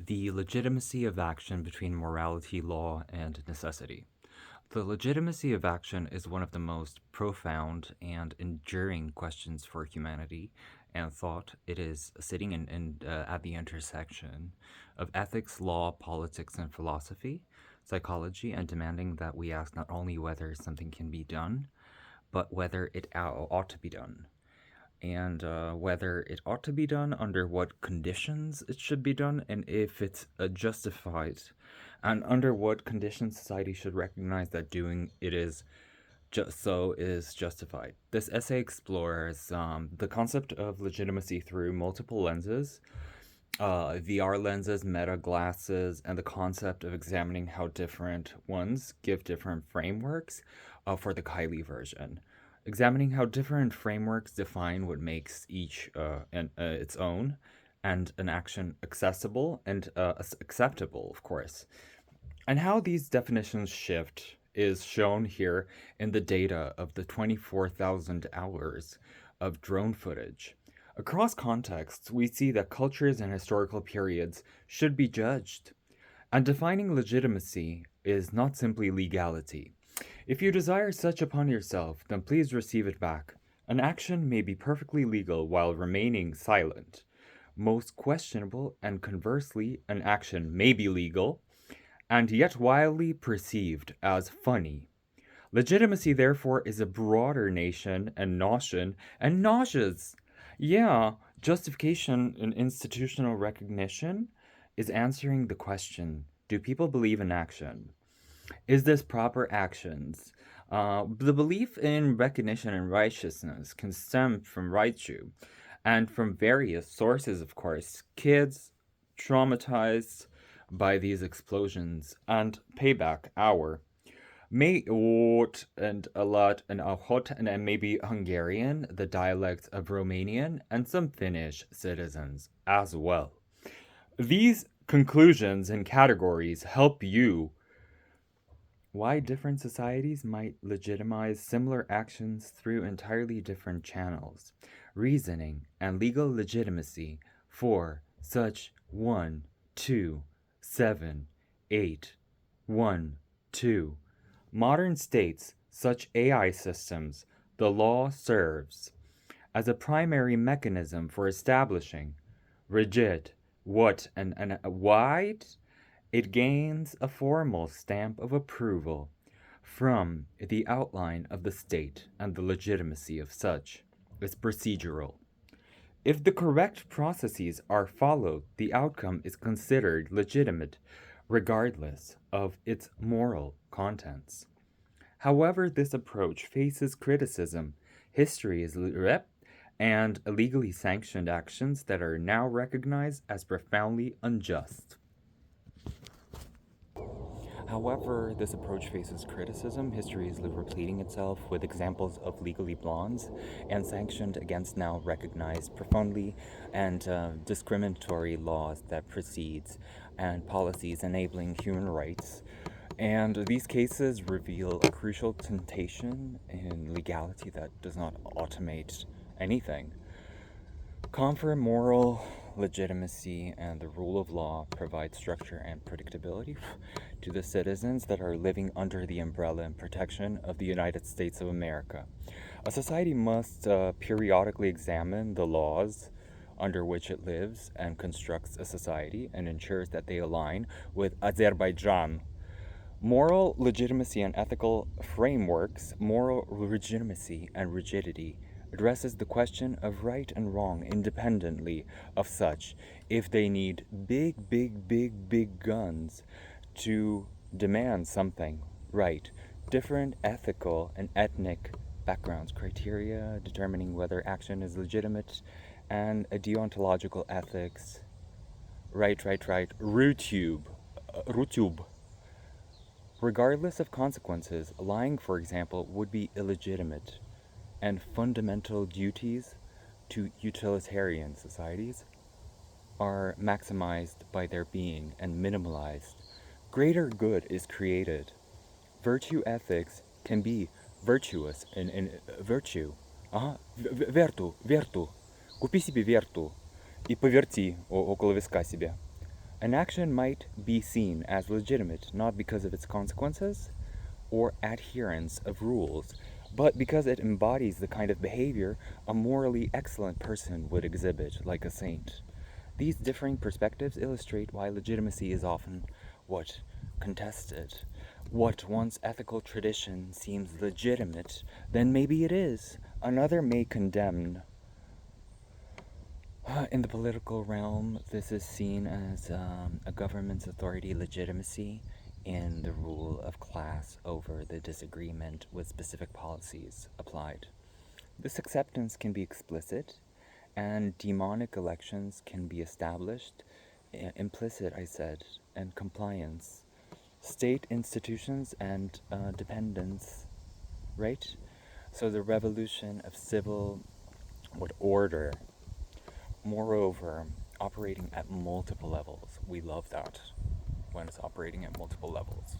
The legitimacy of action between morality, law, and necessity. The legitimacy of action is one of the most profound and enduring questions for humanity and thought. It is sitting at the intersection of ethics, law, politics, and philosophy, psychology, and demanding that we ask not only whether something can be done, but whether it ought to be done and whether it ought to be done, under what conditions it should be done, and if it's justified, and under what conditions society should recognize that doing it is is justified. This essay explores the concept of legitimacy through multiple lenses. VR lenses, meta glasses, and the concept of examining how different ones give different frameworks for the Kylie version, examining how different frameworks define what makes each its own and an action accessible and acceptable, of course. And how these definitions shift is shown here in the data of the 24,000 hours of drone footage. Across contexts, we see that cultures and historical periods should be judged. And defining legitimacy is not simply legality. If you desire such upon yourself, then please receive it back. An action may be perfectly legal while remaining silent. Most questionable, and conversely, an action may be legal and yet widely perceived as funny. Legitimacy, therefore, is a broader nation and notion and nauseous. Yeah, justification in institutional recognition is answering the question, do people believe in action? Is this proper actions? The belief in recognition and righteousness can stem from Raichu and from various sources, of course. Kids traumatized by these explosions and payback hour. May what and a lot and a hot and maybe Hungarian, the dialect of Romanian, and some Finnish citizens as well. These conclusions and categories help you why different societies might legitimize similar actions through entirely different channels, reasoning, and legal legitimacy for such 1, 2, 7, 8, 1, 2. Modern states, such AI systems, the law serves as a primary mechanism for establishing rigid, what, and wide it gains a formal stamp of approval from the outline of the state, and the legitimacy of such is procedural. If the correct processes are followed, the outcome is considered legitimate, regardless of its moral contents. However, this approach faces criticism. History is and legally sanctioned actions that are now recognized as profoundly unjust. However, this approach faces criticism. History is repeating itself with examples of legally blondes and sanctioned against now recognized profoundly and discriminatory laws that precedes and policies enabling human rights. And these cases reveal a crucial temptation in legality that does not automate anything. Confer moral legitimacy and the rule of law provide structure and predictability to the citizens that are living under the umbrella and protection of the United States of America. A society must periodically examine the laws under which it lives and constructs a society and ensures that they align with Azerbaijan. Moral legitimacy and ethical frameworks, moral legitimacy and rigidity addresses the question of right and wrong independently of such, if they need big guns to demand something right. Different ethical and ethnic backgrounds, criteria determining whether action is legitimate, and a deontological ethics. Right. Rutube. Regardless of consequences, lying, for example, would be illegitimate, and fundamental duties to utilitarian societies are maximized by their being and minimalized. Greater good is created. Virtue ethics can be virtuous in virtue. Верту. Купи себе верту и поверти около виска себе. An action might be seen as legitimate not because of its consequences or adherence of rules, but because it embodies the kind of behavior a morally excellent person would exhibit, like a saint. These differing perspectives illustrate why legitimacy is often what contested. What one's ethical tradition seems legitimate, then maybe it is. Another may condemn. In the political realm, this is seen as a government's authority legitimacy in the rule of class over the disagreement with specific policies applied. This acceptance can be explicit, and demonic elections can be established, implicit, I said, and compliance. State institutions and dependence, right? So the revolution of civil order. Moreover, operating at multiple levels. We love that when it's operating at multiple levels.